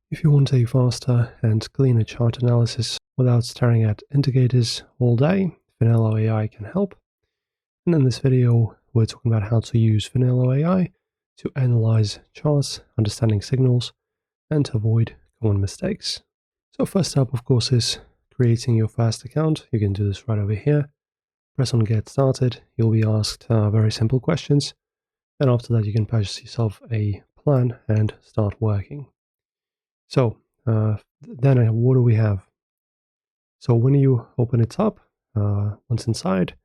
If you want a faster and cleaner chart analysis without staring at indicators all day, Finelo AI can help. And in this video, we're talking about how to use Finelo AI to analyze charts, understanding signals, and to avoid common mistakes. So first up, of course, is creating your fast account. You can do this right over here. Press on Get Started. You'll be asked very simple questions. And after that, you can purchase yourself a plan and start working. So then what do we have? So when you open it up, once inside,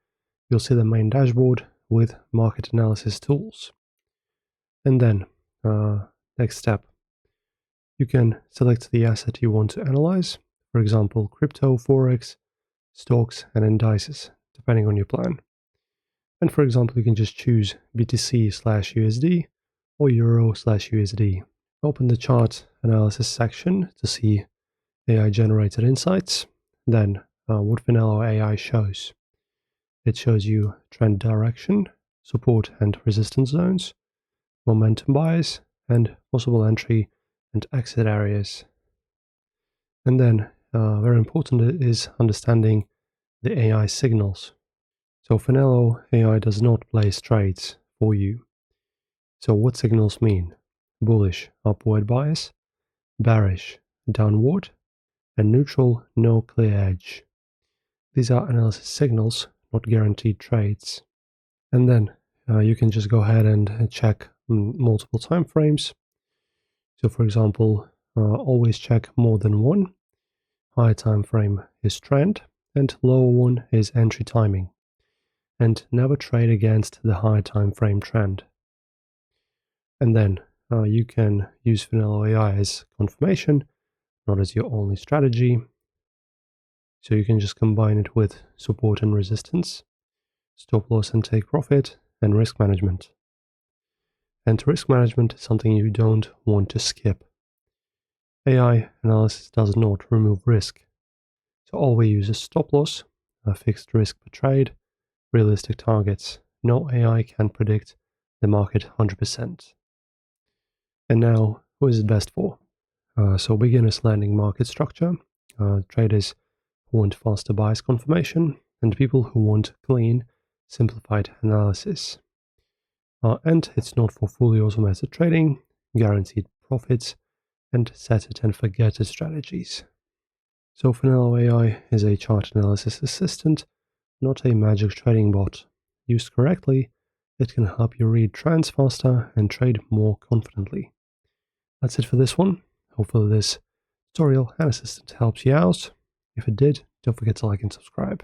you'll see the main dashboard with market analysis tools. And then next step, you can select the asset you want to analyze. For example, crypto, forex, stocks, and indices, depending on your plan. And for example, you can just choose BTC/USD or Euro/USD. Open the chart analysis section to see AI generated insights. Then what Finelo AI shows. It shows you trend direction, support and resistance zones, momentum bias, and possible entry and exit areas. And then very important is understanding the AI signals. So Finelo AI does not place trades for you. So what signals mean? Bullish, upward bias, bearish, downward, and neutral, no clear edge. These are analysis signals, not guaranteed trades. And then you can just go ahead and check multiple time frames. So for example, always check more than one. Higher time frame is trend, and lower one is entry timing. And never trade against the higher time frame trend. And then you can use Finelo AI as confirmation, not as your only strategy. So you can just combine it with support and resistance, stop loss and take profit, and risk management. And risk management is something you don't want to skip. AI analysis does not remove risk. So all we use is stop loss, a fixed risk per trade, realistic targets. No AI can predict the market 100%. And now, who is it best for? So beginners learning market structure, traders who want faster bias confirmation, and people who want clean, simplified analysis. And it's not for fully automated trading, guaranteed profits, and set it and forget it strategies. So Finelo AI is a chart analysis assistant, not a magic trading bot. Used correctly, it can help you read trends faster and trade more confidently. That's it for this one. Hopefully this tutorial and assistant helps you out. If it did, don't forget to like and subscribe.